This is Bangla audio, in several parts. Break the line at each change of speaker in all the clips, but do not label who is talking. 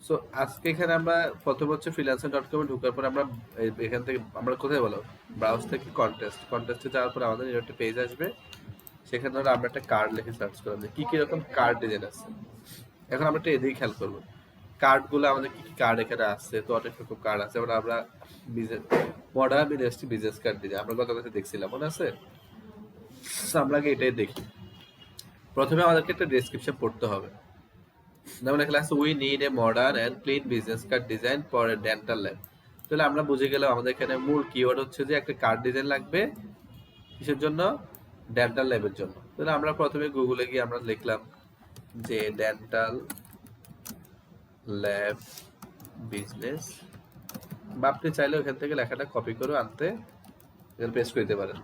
সো আজকে এখানে আমরা প্রথম হচ্ছে freelancer.com এ ঢোকার পর আমরা এখান থেকে আমরা কোথায় বলো, ব্রাউজ থেকে কন্টেস্টে যাওয়ার পর আমাদের এরকম একটা পেজ আসবে। সেখানে ধরো আমরা একটা কার্ড লিখে সার্চ করলাম যে কি কি রকম কার্ড ডিজাইন আছে। এখন আমরা একটা এদিকে খেয়াল করবো কার্ড গুলো আমাদের কি কি কার্ড এখানে আছে। তো অনেক রকম কার্ড আছে, যেমন আমরা business modern industry business card design আমরা গত কাছে দেখছিলাম, মনে আছে? So, আমরা আগে এটাই দেখি। প্রথমে আমাদেরকে একটা ডেসক্রিপশন পড়তে হবে। যেমন লেখা আছে we need a modern and clean business card design for a dental lab. তাহলে আমরা বুঝে গেলাম আমাদের এখানে মূল কিওয়ার্ড হচ্ছে যে একটা কার্ড ডিজাইন লাগবে কিসের জন্য, ডেন্টাল ল্যাবের জন্য। তাহলে আমরা প্রথমে গুগলে গিয়ে আমরা লিখলাম যে ডেন্টাল ল্যাব বিজনেস, বা আপনি চাইলে ওখান থেকে লেখাটা কপি করে আনতে এখানে পেস্ট করে দিতে পারেন।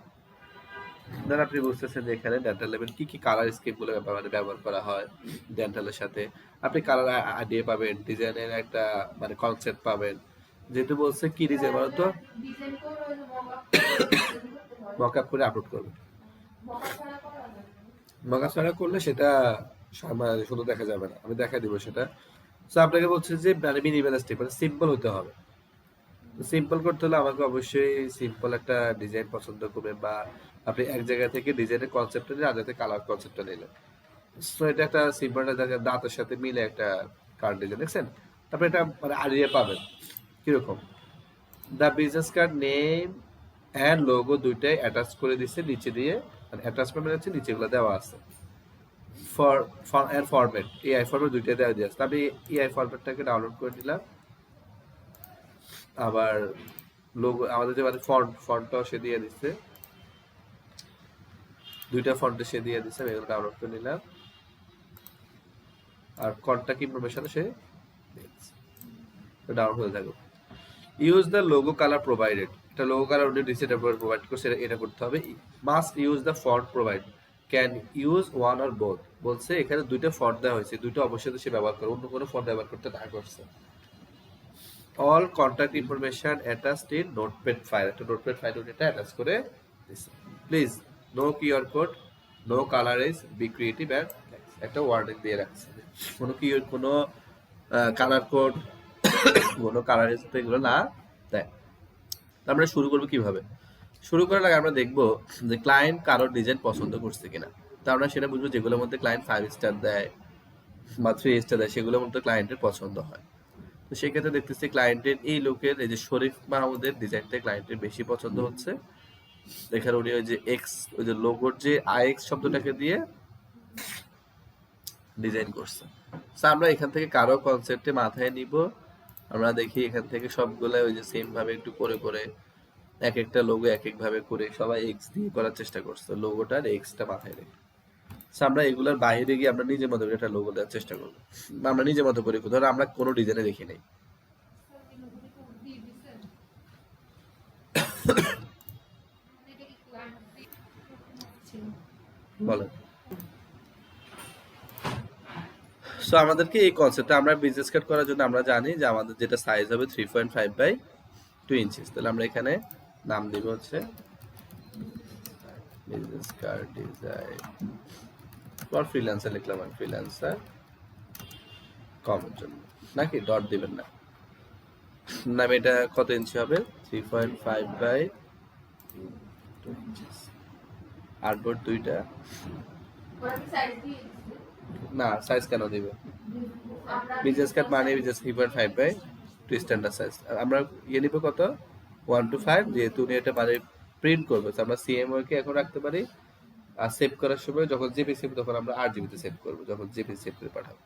ধর আপনি বুঝতেছেন যে এখানে ডেন্টাল ল্যাবের কি কি কালার স্কিম গুলো ব্যবহার করা হয় ডেন্টালের সাথে। আপনি কালার আইডিয়া পাবেন, ডিজাইনের একটা মানে কনসেপ্ট পাবেন। যেহেতু বলছে কি ডিজাইন বলো তো, মকআপ করে আপলোড করবে। মকআপ ছাড়া করলে সেটা সুন্দর দেখা যাবে না, আমি দেখা দিব সেটা। তো আপনাকে বলছে যে মানে মিনিমালিস্টিক মানে সিম্পল হতে হবে। সিম্পল করতে হলে আমাকে অবশ্যই সিম্পল একটা ডিজাইন পছন্দ করবেন, বা আপনি এক জায়গা থেকে ডিজাইনের কনসেপ্টটা নিয়ে আর জায়গাতে কালার কনসেপ্টটা নিলেন। সো এটা একটা সিম্পল দাঁতের সাথে মিলে একটা কার্ড ডিজাইন দেখছেন। তারপরে এটা মানে আইডিয়া পাবেন কিরকম। The business card name and logo দুইটাই অ্যাটাচ করে দিচ্ছে নিচে দিয়ে, মানে অ্যাটাচমেন্ট মানে হচ্ছে নিচেগুলো দেওয়া আছে। ফর এর ফরম্যাট এআই ফরম্যাট দুইটাই দেওয়া দিয়ে আছে। আমি এআই ফরম্যাটটাকে ডাউনলোড করে নিলাম। আবার লোগো আমাদের যে মানে ফন্টটাও সে দিয়ে দিচ্ছে, দুইটা ফন্টে সে দিয়ে দিচ্ছে, আমি এগুলো ডাউনলোড করে নিলাম। আর কন্টাক্ট ইনফরমেশন সে ডাউনলোড হতে থাকবে। Use the logo colour provided, এটা লোগো কালার উনি ডিসেট প্রোভাইড করছে, এটা করতে হবে। Must use the font provide, can use one or both, বলছে এখানে দুইটা ফন্ট দেওয়া হয়েছে, দুইটা অবশ্যই সে ব্যবহার করে, অন্য কোনো ফন্ট ব্যবহার করতে না করছে। All contact information attached in notepad file, একটা নোটপ্যাড ফাইল এটা অ্যাটাচ করে দিছে। Please no QR code, no colourage, be creative and একটা ওয়ার্নিং দিয়ে রাখছে। কোনো কালার কোড, কোনো কালারেজ তো এগুলো না দেয়। আমরা শুরু করবো কিভাবে? শুরু করার আগে আমরা দেখবো যে ক্লায়েন্ট কারোর ডিজাইন পছন্দ করছে কিনা। তো আমরা সেটা বুঝবো যেগুলোর মধ্যে ক্লায়েন্ট 5 স্টার দেয় বা 3 স্টার দেয়, সেগুলোর মধ্যে ক্লায়েন্টের পছন্দ হয়। তো সেক্ষেত্রে দেখতেছি ক্লায়েন্টের এই লোকের এই যে শরীফ মাহমুদের ডিজাইনটা ক্লায়েন্টের বেশি পছন্দ হচ্ছে। এখানে উনি ওই যে এক্স, ওই যে লোগোর যে আইএক্স শব্দটাকে দিয়ে ডিজাইন করছে। তো আমরা এখান থেকে কারো কনসেপ্টে মাথায় নিব। আমরা দেখি এখান থেকে সবগুলো ওই যে সেম ভাবে একটু করে করে এক একটা লোগো এক এক ভাবে করে সবাই এক্স দিয়ে করার চেষ্টা করছে, লোগোটার এক্সটা মাথায় রেখে। So, আমরা এগুলোর বাইরে গিয়ে আমরা নিজের মতো করে একটা লোগো দেওয়ার চেষ্টা করবো। বা আমরা নিজের মতো করে ধরো আমরা কোনো ডিজাইনে দেখি নাই, বলেন। সো আমাদেরকে এই কনসেপ্টটা আমরা বিজনেস কার্ড করার জন্য আমরা জানি যে আমাদের যেটা সাইজ হবে 3.5/2 ইঞ্চিস। তাহলে আমরা এখানে নাম দিব হচ্ছে business card design for freelancer, লিখলাম আমি ফ্রিল্যান্সার কমের জন্য, নাকি ডট দিবেন না। নাম এটা কত ইঞ্চি হবে, 3.5/2 ইঞ্চিস। আর্টবোর্ড দুইটা, না সাইজ কেন দিবে, বিজনেস কার্ড মানে বিজনেস 3.5/2 স্ট্যান্ডার্ড সাইজ। আমরা ইয়ে নিব কত, 1:5, যেহেতু উনি এটা মানে প্রিন্ট করবে আমরা সিএমওয়াই কে এখন রাখতে পারি। আর সেভ করার সময় যখন জিপি সেভ তখন আমরা 8 জিবিতে সেভ করবো, যখন জিপি সেভ করে পাঠাবো।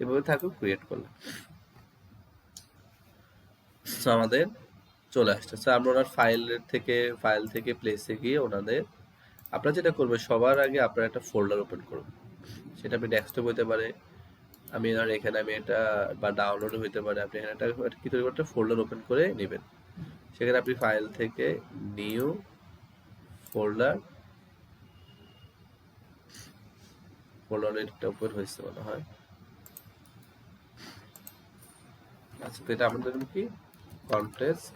এভাবে থাকুক, ক্রিয়েট করলে আমাদের চলে আসছে। আমরা ওনার ফাইল থেকে প্লেসে গিয়ে ওনাদের, আপনারা যেটা করবেন সবার আগে আপনারা একটা ফোল্ডার ওপেন করবেন। সেটা আপনি ডেস্কটপ হতে পারে, আমি ধর এখানে আমি এটা, বা ডাউনলোড হইতে পারে। আপনি এখানে একটা কি তৈরি করতে ফোল্ডার ওপেন করে নেবেন। সেখানে আপনি ফাইল থেকে নিউ ফোল্ডার এটা ওপেন হয়েছে মনে হয়। আচ্ছা, তো এটা আপনাদের কি কন্টেস্ট,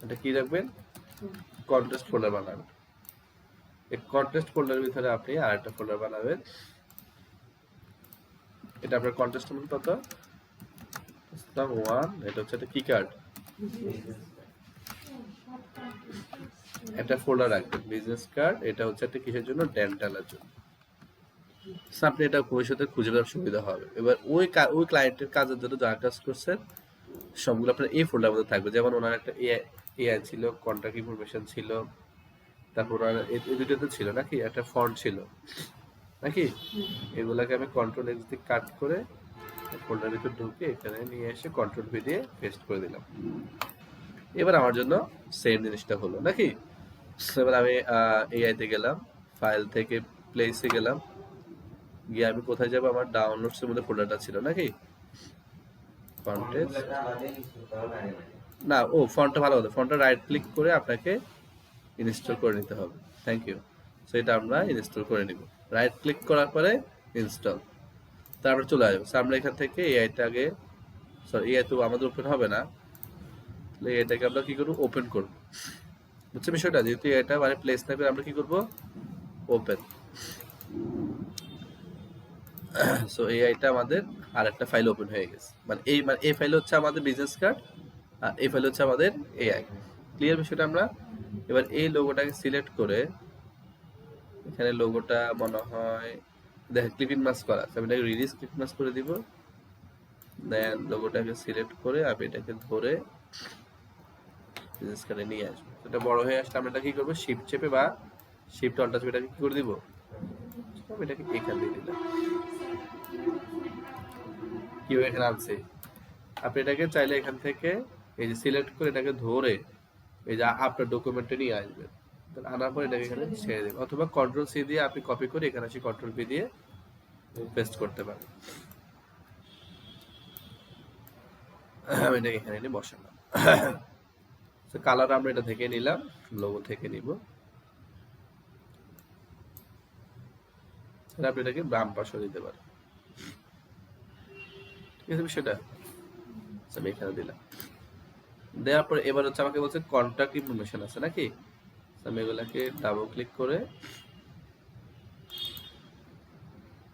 এটা কি রাখবেন, কন্টেস্ট ফোল্ডার বানাবেন। এই কন্টেস্ট ফোল্ডারের ভিতরে আপনি আরেকটা ফোল্ডার বানাবেন। এটা আপনার কন্টেস্ট নম্বর কত, ওয়ান, এটা হচ্ছে একটা কি কার্ড, একটা ফোল্ডার রাখবেন বিজনেস কার্ড। এটা হচ্ছে একটা কিসের জন্য, ডেন্টালের জন্য। আপনি এটা ভবিষ্যতে খুঁজে পাওয়ার সুবিধা হবে। এবার ওই ক্লায়েন্টের কাজের জন্য যা কাজ করছেন সবগুলো আপনার এই ফোল্ডার মধ্যে থাকবে। যেমন ওনার একটা এআই ছিল, কন্ট্যাক্ট ইনফরমেশন ছিল, তারপর ওনার এই দুটোতে ছিল নাকি একটা ফন্ট ছিল নাকি, এগুলাকে আমি কন্ট্রোল এক্স দিয়ে কাট করে ফোল্ডার ভিতর ঢুকে এখানে নিয়ে এসে কন্ট্রোল ভি দিয়ে পেস্ট করে দিলাম। এবার আমার জন্য সেম জিনিসটা হলো নাকি। এবার আমি এআই তে গেলাম, ফাইল থেকে প্লেসে গেলাম, গিয়ে আমি কোথায় যাবো, আমার ডাউনলোডস এর মধ্যে ফোল্ডারটা ছিল নাকি, কন্টেন্ট না, ও ফন্টটা ভালো হতো, ফন্টটা রাইট ক্লিক করে আপনাকে ইনস্টল করে নিতে হবে। Thank you. সো এটা আমরা ইনস্টল করে নিব, রাইট ক্লিক করার পরে ইনস্টল, তারপরে চলে আসবো। আমরা এখান থেকে এআইটা আগে, সরি এআই তো আমাদের ওপেন হবে না, তাহলে এটাকে আমরা কি করবো, ওপেন করবো। বুঝছে বিষয়টা, যেহেতু এটা মানে প্লেস না করে আমরা কি করবো, ওপেন। সো এআইটা আমাদের আর একটা ফাইল ওপেন হয়ে গেছে, মানে এই ফাইল হচ্ছে আমাদের বিজনেস কার্ড, আর এই ফাইল হচ্ছে আমাদের এআই। ক্লিয়ার বিষয়টা? আমরা এবার এই লোগোটাকে সিলেক্ট করে, এখানে লোগোটা মনে হয় দেখেন ক্লিপিং মাস্ক করা আছে, আমি এটাকে রিলিজ ক্লিপিং মাস্ক করে দিব। দেন লোগোটাকে সিলেক্ট করে আমি এটাকে ধরে বিজনেস কার্ডে নিয়ে আসবো। এটা বড় হয়ে আসলে আমরা এটা কি করবো, শিফট চেপে বা শিফট অল্টার চেপে এটাকে কি করে দিব, আমি এটাকে এখান দিয়ে দিলাম। কি এখানে আনছে, আপনি এটাকে চাইলে এখান থেকে এই যে সিলেক্ট করে এটাকে ধরে এই যে আপনার ডকুমেন্টে নিয়ে আসবেন, আনার পর এটাকে এখানে ছেড়ে দেবেন, অথবা কন্ট্রোল সি দিয়ে আপনি কপি করে এখানে এসে কন্ট্রোল ভি দিয়ে পেস্ট করতে পারেন। আমি এটাকে এখানে এনে বসালাম। কালার আমরা এটা থেকে নিলাম, লোগো থেকে নিব, আপনি এটাকে বাম পাশে দিতে পারেন। ঠিক আছে বিষয়টা, আমি এখানে দিলাম। দেওয়ার পরে এবার হচ্ছে আমাকে বলছে কন্ট্যাক্ট ইনফরমেশন আছে নাকি, আমি এগুলাকে ডাবল ক্লিক করে,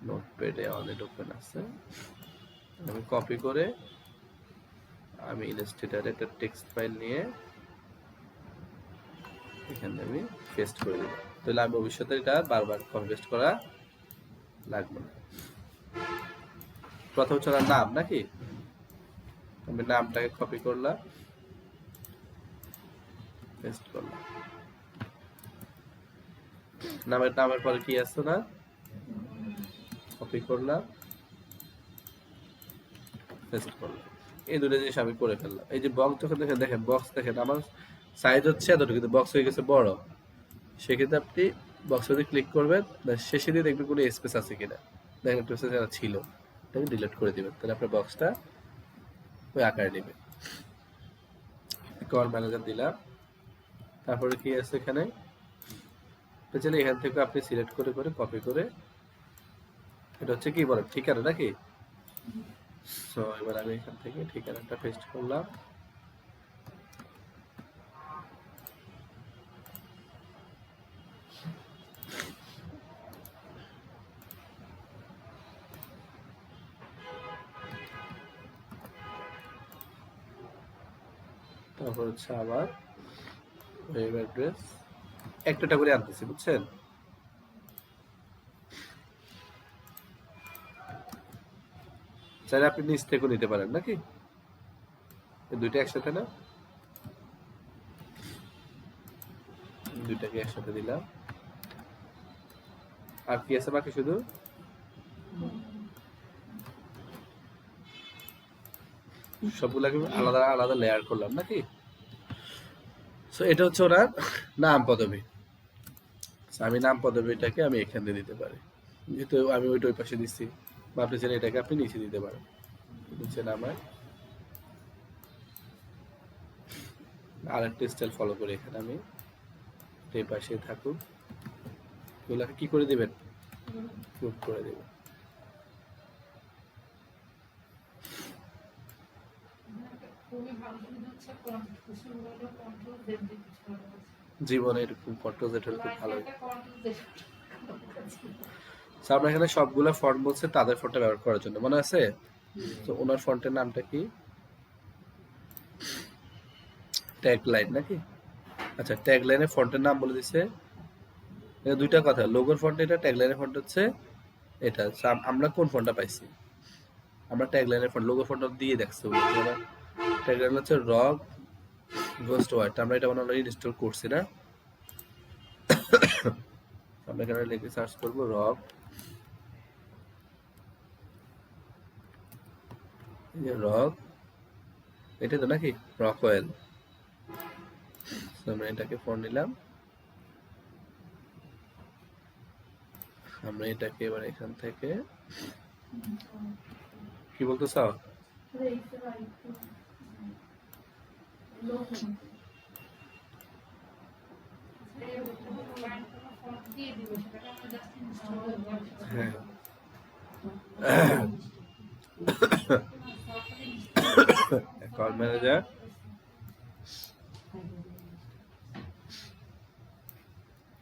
নোটপ্যাডে অলরেডি ওপেন আছে, আমি কপি করে আমি ইলাস্ট্রেটরে একটা টেক্সট ফাইল নিয়ে এখানে আমি পেস্ট করে দিলাম। তাহলে আমি ভবিষ্যতে এটা বারবার কপি পেস্ট করা লাগবে না। প্রথম হচ্ছে নাম নাকি, আমি নামটাকে কপি করলাম, পেস্ট করলাম। নামের পরে কি আছে না, কপি করলাম, পেস্ট করলাম। এই দুটো জিনিস আমি করে ফেললাম। এই যে বক্স যখন দেখেন বক্স দেখেন আমার সাইজ হচ্ছে এতটুকু, কিন্তু বক্স হয়ে গেছে বড়। সেক্ষেত্রে আপনি বক্সে যদি ক্লিক করবেন, শেষে দিয়ে দেখবেন কোনো স্পেস আছে কিনা, দেখেন একটু স্পেস ছিল, এটাকে ডিলিট করে দিবেন, তাহলে আপনার বক্সটা ওই আকারে নেবে। কল ম্যানেজার দিলাম, তারপরে কি আছে এখানে, চাইলে এখান থেকে আপনি সিলেক্ট করে করে কপি করে, এটা হচ্ছে কি বলেন ঠিকানা নাকি। সো এবার আমি এখান থেকে ঠিকানাটা পেস্ট করলাম, তারপর হচ্ছে আবার ওয়েব অ্যাড্রেস একটা করে আনতেছি, বুঝছেন। চাইলে আপনি নিচ থেকেও নিতে পারেন নাকি, দুইটা একসাথে না, দুইটাকে একসাথে দিলাম। আর কি আছে বাকি, শুধু সবগুলাকে আলাদা আলাদা লেয়ার করলাম নাকি। সো এটা হচ্ছে ওনার নাম পদবী। আমি নাম পদবীটাকে আমি এখান দিয়ে দিতে পারি, যেহেতু আমি ওইটা ওই পাশে দিচ্ছি, বা আপনি চাইলে এটাকে আপনি নিচে দিতে পারেন, নিচে নামায় আরেকটা স্টাইল ফলো করে এখানে আমি এই পাশে থাকুক, এগুলাকে কি করে দিবেন, গ্রুপ করে দিবেন। জীবনে এরকম কন্ট্রোল জেড হলে খুব ভালো। আমরা এখানে সবগুলা ফন্ট বলছে তাদের ফন্টটা ব্যবহার করার জন্য, মনে আছে? তো ওনার ফন্টের নামটা কি, ট্যাগ লাইন নাকি? আচ্ছা, ট্যাগ লাইনের ফন্টের নাম বলে দিছে। এটা দুইটা কথা, লোগোর ফন্ট এটা, ট্যাগ লাইনের ফন্ট হচ্ছে এটা। আমরা কোন ফন্টটা পাইছি? আমরা ট্যাগ লাইনের ফন্ট, লোগো ফন্ট দিয়ে দেখছি। ট্যাগ লাইন হচ্ছে রক গোস্ট ওয়ার্ড, আমরা এটা অলরেডি ইনস্টল করছি না? আমরা এখানে লিখে সার্চ করবো রক, রক, এটা তো নাকি রক অয়েল। আমরা এটাকে ফন্ট নিলাম, আমরা এটাকে এবার এখান থেকে কি বলতে চাও? হ্যাঁ, অ্যাকাউন্ট ম্যানেজার,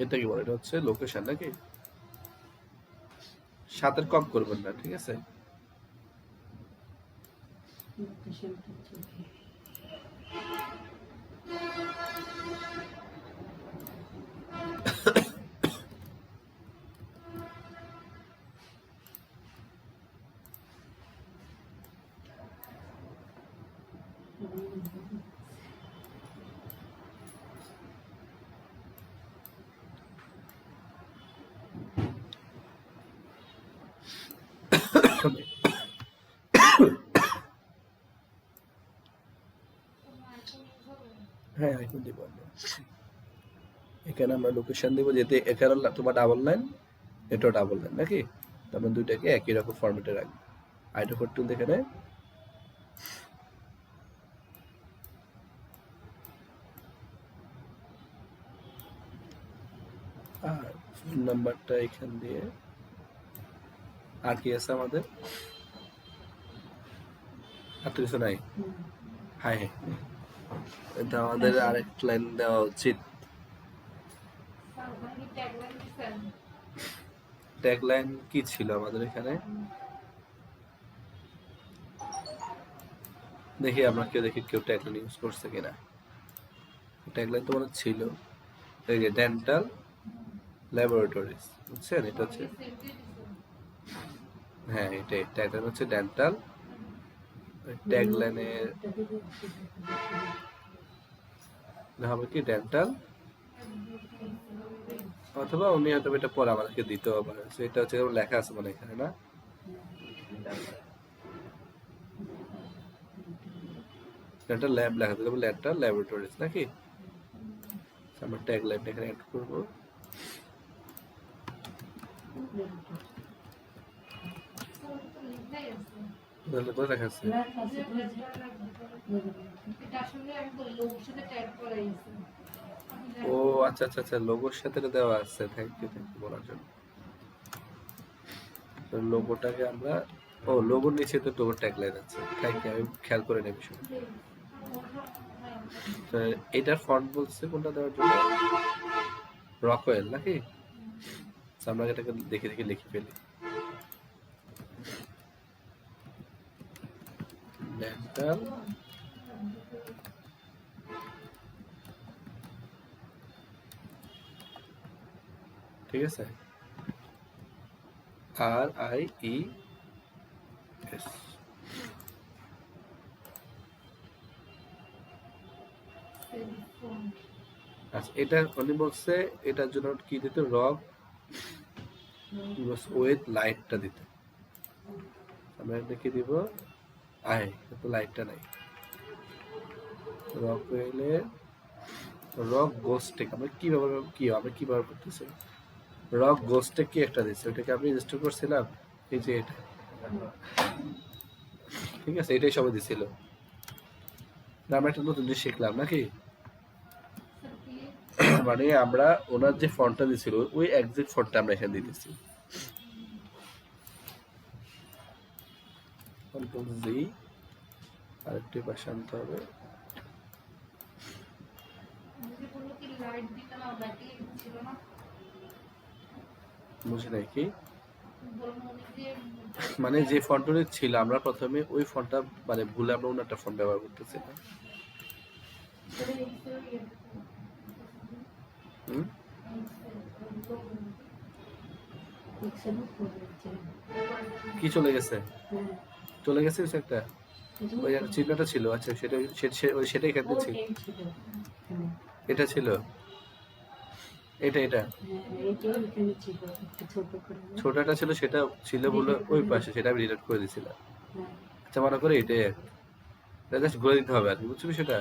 এটা কি বলে? এটা হচ্ছে লোকেশন নাকি? 7 কম করবেন না, ঠিক আছে? হ্যাঁ, আইকন দিব আমরা। এখানে আমরা লোকেশন দিব, যেতে এখানে তোমার ডাবল লাইন, এটাও ডাবল লাইন নাকি? তারপর দুইটাকে একই রকম ফরম্যাটে রাখবো। আইটো কোড টুল এখানে, আর ফোন নাম্বারটা এখান দিয়ে। আর কি আছে আমাদের? আর তো কিছু নাই। হ্যাঁ, এটা আমাদের আরেক লাইন দেওয়া উচিত। ট্যাগ লাইন কি ছিল আমাদের এখানে? দেখি আমরা কেউ ট্যাগ লাইন ইউজ করছে কিনা। ট্যাগ লাইন তো মনে ছিল, এই যে ডেন্টাল ল্যাবরেটরিজ, বুঝছেন? এটা হচ্ছে, হ্যাঁ এটাই ট্যাগ লাইন হচ্ছে ডেন্টাল। ট্যাগ লাইনের হবে কি ডেন্টাল, অথবা উনি হয়তো এটা পরে আমাদেরকে দিতেও পারে। এটা হচ্ছে লেখা আছে মানে এখানে, না? ডেন্টাল ল্যাব লেখা থাকবে, ডেন্টাল ল্যাবরেটরিজ নাকি? আমরা ট্যাগ লাইনটা এখানে অ্যাড করব। তাহলে তো লেখা আছে। ও আচ্ছা আচ্ছা আচ্ছা, লোগোর সাথে দেওয়া আছে। থ্যাংক ইউ বলার জন্য। তো লোগোটাকে আমরা, ও লোগোর নিচে তো লোগোর ট্যাগ লাইন আছে। থ্যাংক ইউ, আমি খেয়াল করে নেব বিষয়। তো এটার ফন্ট বলছে কোনটা দেওয়ার জন্য? রকওয়েল নাকি? আমরা এটাকে দেখে দেখে লিখে ফেলি। ডেন্টাল ঠিক আছে, RIES। আচ্ছা, এটা উনি বলছে এটার জন্য কি দিতে? রক উইথ লাইটটা দিতে। আমরা দেখে দিব কিন্তু লাইটটা নাই। রক ওয়েলে রক গোস্টেক আমরা কি ব্যবহার করতেছি? রক গোস্টেক কি একটা দিচ্ছে, ওটাকে আমি রেজিস্টার করছিলাম, এই যে এটা, ঠিক আছে? এটাই সবাই দিছিল। আমরা একটা নতুন জিনিস শিখলাম নাকি? মানে আমরা ওনার যে ফন্টটা দিছিল ওই এক্সাক্ট ফন্টটা আমরা এখানে দিতেছি। কন্ট্রোল জি, আরেকটি পাশে আনতে হবে। বুঝি নাই কি মানে? যে ফন্টটা ছিল আমরা প্রথমে ওই ফন্টটা মানে ভুলে আমরা অন্য একটা ফন্ট ব্যবহার করতেছি না। হুম? কি চলে গেছে? চলে গেছে কিছু একটা? ওই একটা চিহ্নটা ছিল, আচ্ছা সেটাই এখানে ছিল। এটা ছিল, এটা ছোটটা ছিল, সেটা ছিল বলে ওই পাশে, সেটা আমি ডিলিট করে দিয়েছিলাম। আচ্ছা মনে করে এটাই জাস্ট ঘুরে দিতে হবে আর কি, বুঝছো সেটা।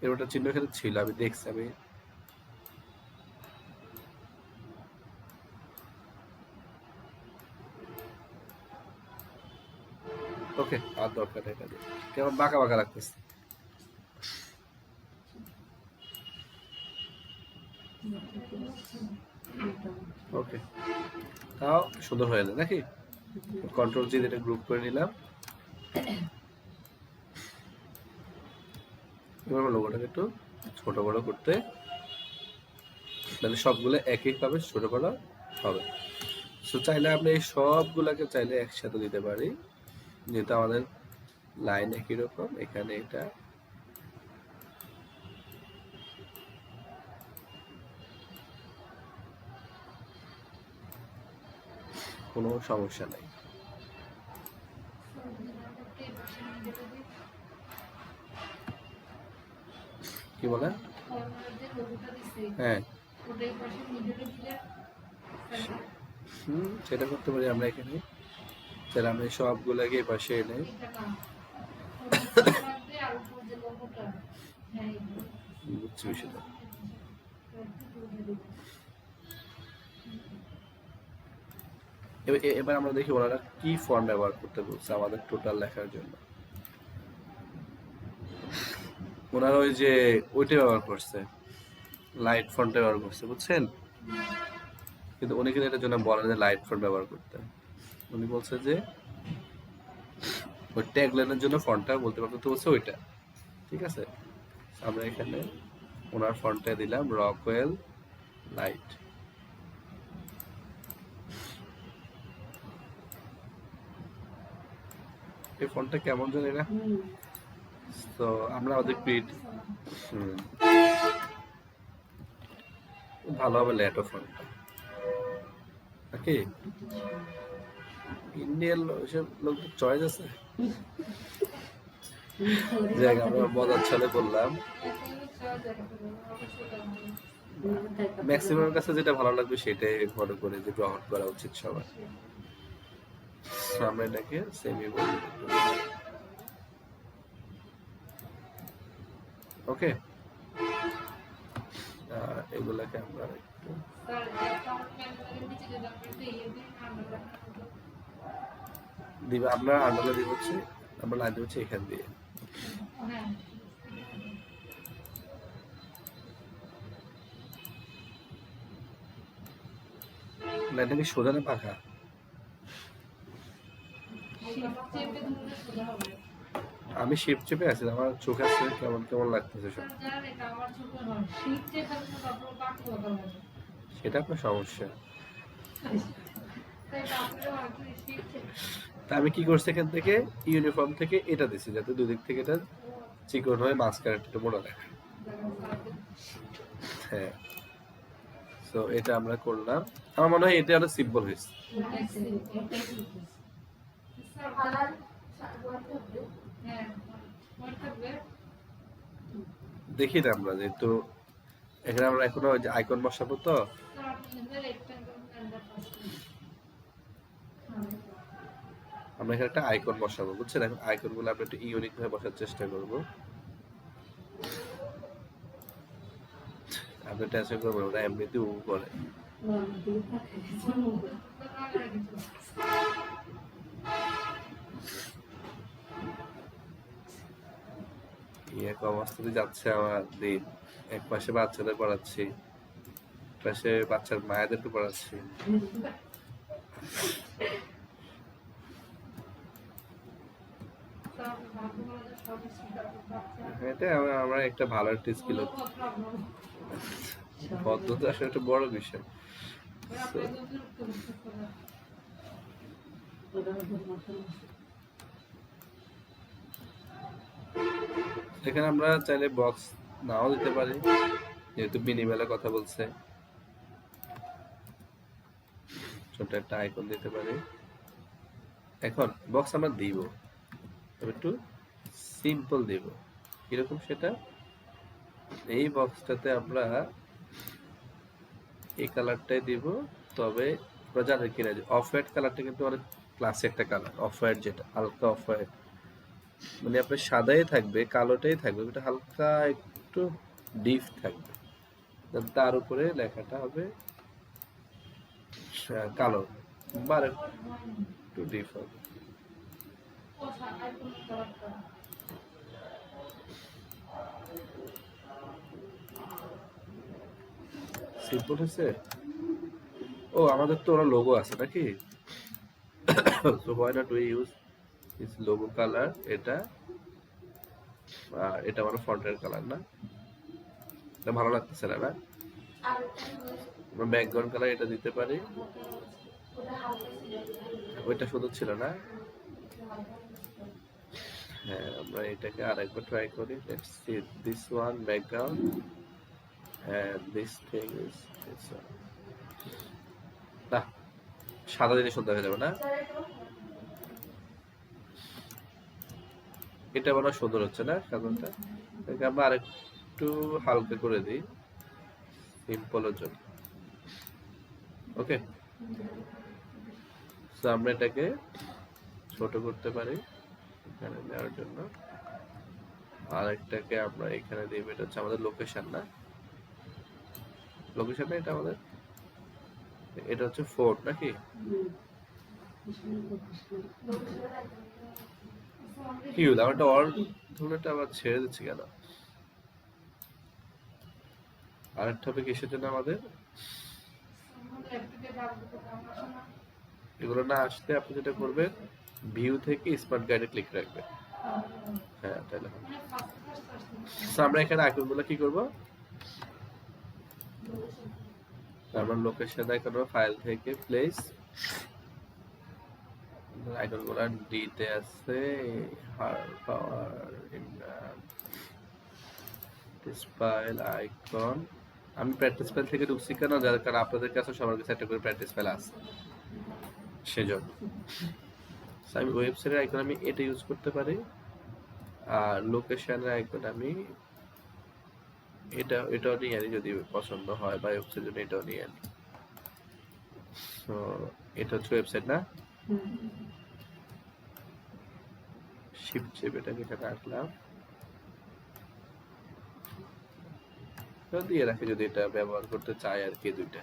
এর ওটা চিহ্ন এখানে ছিল, আমি দেখছি। আমি ওকে, আর দরকার নেই এটা দিয়ে। কেমন বাঁকা বাঁকা লাগতেছে। ওকে, তাও সুন্দর হয়ে গেল নাকি? কন্ট্রোল জি এটা গ্রুপ করে নিলাম। এবার লোগোটাকে একটু ছোট বড় করতে, তাহলে সবগুলো একই ভাবে ছোট বড় হবে। সো চাইলে আমরা এই সবগুলাকে চাইলে একসাথে দিতে পারি, যেহেতু আমাদের লাইন একই রকম। এখানে এটা কোনো সমস্যা নাই। কি বলে? হ্যাঁ, সেটা করতে পারি আমরা এখানে। তাহলে আমরা সবগুলাকে এই পাশে এনে বুঝছি বিষয়টা। এবার আমরা দেখি ওনারা কি ফন্ট ব্যবহার করতে বলছে আমাদের টোটাল লেখার জন্য। ওনারা ওই যে ওইটা ব্যবহার করছে, লাইট ফন্ট ব্যবহার করছে, বুঝছেন। কিন্তু উনি কিন্তু এটার জন্য বলেন যে লাইট ফন্ট ব্যবহার করতে। উনি বলছে যে ওই ট্যাগ লাইনের জন্য ফন্টটা বলতে পারতো, বলছে ওইটা। ঠিক আছে, আমরা এখানে ওনার ফন্টটা দিলাম রকওয়েল লাইট। এই ফন্টটা কেমন জানি না, তো আমরা আমাদের প্রিন্ট ভালো হবে ল্যাটো ফন্টটা নাকি। ইন্ডিয়ান ওইসব লোকদের চয়েস আছে। যাই আমরা মজার ছলে বললাম, ম্যাক্সিমাম কাছে যেটা ভালো লাগবে সেটাই মনে করে যে গ্রহণ করা উচিত সবার। আমরা এটাকে সেমি বলি। ওকে, এগুলাকে আমরা একটু দিবে, আমরা আন্ডারলাইন দিব হচ্ছে, আমরা লাইন দিব হচ্ছে এখান দিয়ে। লাইনটা কি সোজা না পাকা? আমি শিফট চেপে আছি, আমার চোখ আছে কেমন কেমন লাগতেছে সব। সেটা আপনার সমস্যা। তা আমি কি করছি, এখান থেকে ইউনিফর্ম থেকে এটা দিছি যাতে দুদিক থেকে এটা চিকন হয়ে মাঝখানে একটু মোটা দেখা। হ্যাঁ, তো এটা আমরা করলাম। আমার মনে হয় এটা আরো সিম্পল হয়েছে। দেখি না আমরা, যেহেতু এখানে আমরা এখনো আইকন বসাবো, তো আমরা এখানে একটা আইকন বসাবো, বুঝছেন। এখন আইকন গুলো আমরা একটু ইউনিক ভাবে বসার চেষ্টা করবো। আপনি টেনশন করবেন, ওরা এমনিতেও করে। এক অবস্থাতে যাচ্ছে আমার দিন। এক পাশে বাচ্চাদের পড়াচ্ছি, পাশে বাচ্চার মায়েদেরকে পড়াচ্ছি। এটা আমার একটা ভালো একটা স্কিল। ভদ্রতা আসলে একটা বড় বিষয়। এখানে আমরা চাইলে বক্স নাও দিতে পারি, যেহেতু মিনিমালে কথা বলছে। ছোট একটা আইকন দিতে পারি। এখন বক্স আমরা দিব, তবে একটু সিম্পল দিব। কিরকম সেটা, এই বক্সটাতে আমরা এই কালারটাই দিব। তবে আপনারা জানেন কিনা যে অফ হোয়াইট কালারটা কিন্তু অনেক ক্লাসি একটা কালার। অফ হোয়াইট যেটা হালকা অফ হোয়াইট, মানে আপনার সাদাই থাকবে, কালোটাই থাকবে, এটা হালকা একটু ডিপ থাকবে। তার উপরে লেখাটা হবে কালো বা একটু ডিপ হবে। সিম্পল হয়েছে। ও আমাদের তো ওরা লোগো আছে নাকি, so why not we use this logo color? এটা এটা আমার ফন্টের কালার না, এটা ভালো লাগতেছে না, না আমরা ব্যাকগ্রাউন্ড কালার এটা দিতে পারি। ওইটা সুন্দর ছিল না। হ্যাঁ, আমরা এটাকে আরেকবার ট্রাই করি। Let's see this one background and this thing is this one. না, সাদা দিলে সুন্দর হয়ে যাবে না, এটা মনে হয় সুন্দর হচ্ছে না সাদাটা। এটাকে আমরা আরেকটু হালকা করে দিই সিম্পলের জন্য। ওকে, সো আমরা এটাকে ছোট করতে পারি এখানে নেওয়ার জন্য। আরেকটাকে আমরা এখানে দিই, এটা হচ্ছে আমাদের লোকেশন না, লোকেশন না এটা আমাদের, এটা হচ্ছে ফোর্ট নাকি। কি হলো আমার অল ধরনেরটা আবার ছেড়ে দিচ্ছি কেন? আরেকটা হবে কিসের জন্য আমাদের, এগুলো না আসতে আপনি যেটা করবেন, ভিউ থেকে স্মার্ট গাইডে ক্লিক রাখবেন। হ্যাঁ, তাহলে আমরা এখানে আইকনগুলো কি করব, আমরা লোকেশন আইকন ফাইল থেকে প্লেস আইকনগুলো ডিতে আছে, হার পাওয়ার ফাইল আইকন। আমি প্র্যাকটিস ফাইল থেকে ঢুকছি কেন, যার কারণ আপনাদের কাছে সবার কাছে একটা করে প্র্যাকটিস ফাইল আছে, সেজন্য আমি ওয়েবসাইটের আইকন আমি এটা ইউজ করতে পারি। আর লোকেশনের আইকন আমি এটাও নিয়ে আনি যদি পছন্দ হয়, বা ওয়েবসাইটের জন্য এটাও নিয়ে আনি। সো এটা হচ্ছে ওয়েবসাইট না, শিফট চেপ এটাকে এখানে রাখলাম, দিয়ে রাখি যদি এটা ব্যবহার করতে চাই আর কি, দুইটা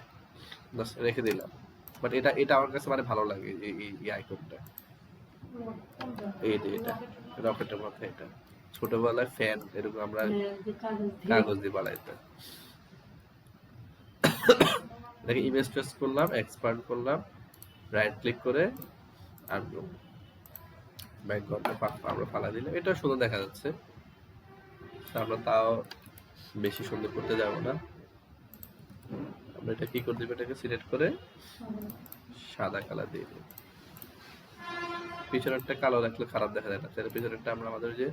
বাস রেখে দিলাম। বাট এটা আমার কাছে মানে ভালো লাগে এই আইকনটা, এটা রকেটের মধ্যে, এটা ছোটবেলায় ফ্যান এরকম আমরা কাগজ দিয়ে বানাইতাম। দেখি ইমেজ ট্রেস করলাম, এক্সপান্ড করলাম, রাইট ক্লিক করে আনবো, ব্যাকগ্রাউন্ডটা আমরা ফালা দিলাম, এটা সুন্দর দেখা যাচ্ছে। আমরা তাও বেশি সুন্দর করতে যাব না, আমরা এটা কি করে দিব, এটাকে সিলেক্ট করে সাদা কালার দিয়ে দেব। পিছনেরটা কালো রাখলে খারাপ দেখা যায় না, তাহলে পিছনেরটা আমরা আমাদের যে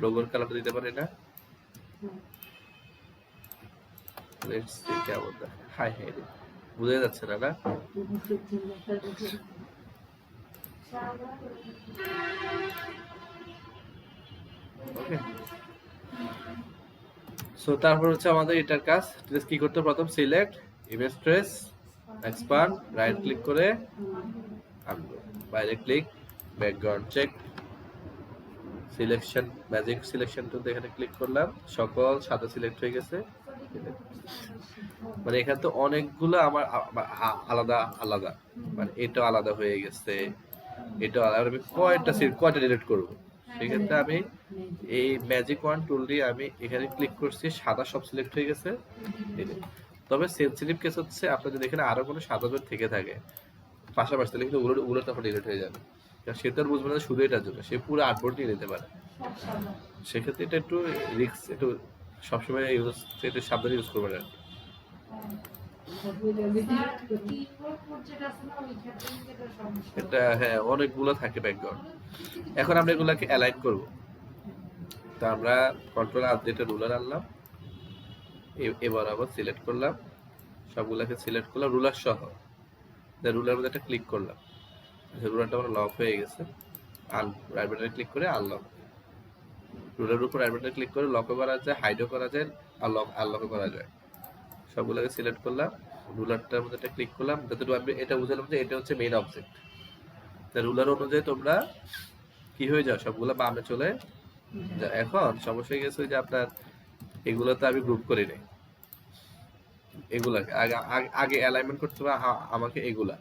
লোগোর কালারটা দিতে পারি না। লেটস সি কেমন দেখা, হাই হাই রে বোঝা যাচ্ছে না, না ওকে। সো তারপর হচ্ছে আমাদের এটার কাজ, ট্রেস কি করতে, প্রথম select image trace, expand, right click করে আনবো, বাইরে click, background check, selection, magic selection টুলতে এখানে ক্লিক করলাম, সকল সাদা সিলেক্ট হয়ে গেছে। মানে এখানে তো অনেকগুলো আমার আলাদা আলাদা, মানে এটা আলাদা হয়ে গেছে, এটা আলাদা, আমি কয়টা ডিলিট করব, সেক্ষেত্রে আমি এই ম্যাজিক ওয়ান টুল দিয়ে আমি এখানে ক্লিক করছি, সাদা সব সিলেক্ট হয়ে গেছে। তবে সেনসিটিভ কেস হচ্ছে আপনার যদি এখানে আরো কোনো সাদা জোট থেকে থাকে পাশাপাশি, তাহলে কিন্তু ওগুলো তখন ডিলিট হয়ে যাবে, সে তো আর বুঝবে না শুধু এটার জন্য, সে পুরো আর্টবোর্ড নিয়ে নিতে পারে। সেক্ষেত্রে এটা একটু রিস্ক, একটু সবসময় একটু সাবধানে ইউজ করবেন আর কি। এটা হ্যাঁ অনেকগুলো থাকে ব্যাকগ্রাউন্ড। এখন আমরা এগুলাকে অ্যালাইন করব। তো আমরা কন্ট্রোল আর দিয়ে রুলার আনলাম, এবার আবার সিলেক্ট করলাম, সবগুলোকে সিলেক্ট করলাম রুলার সহ, রুলার মধ্যে একটা ক্লিক করলাম, রুলারটা আমার লক হয়ে গেছে, রাইট বাটনে ক্লিক করে আনলক, রুলারের উপর রাইট বাটনে ক্লিক করে লকও করা যায়, হাইডও করা যায়, আনলকও করা যায়। সবগুলোকে সিলেক্ট করলাম, রুলারটার মধ্যে একটা ক্লিক করলাম, যাতে আমি এটা বুঝলাম যে এটা হচ্ছে মেইন অবজেক্ট। রুলার অনুযায়ী তোমরা কি হয়ে যাও, সবগুলো বামে চলে যা। এখন সমস্যা হয়ে গেছে যে আপনার এগুলো তো আমি গ্রুপ করি নাই, এগুলাকে আগে অ্যালাইনমেন্ট করতে হবে আমাকে এগুলা।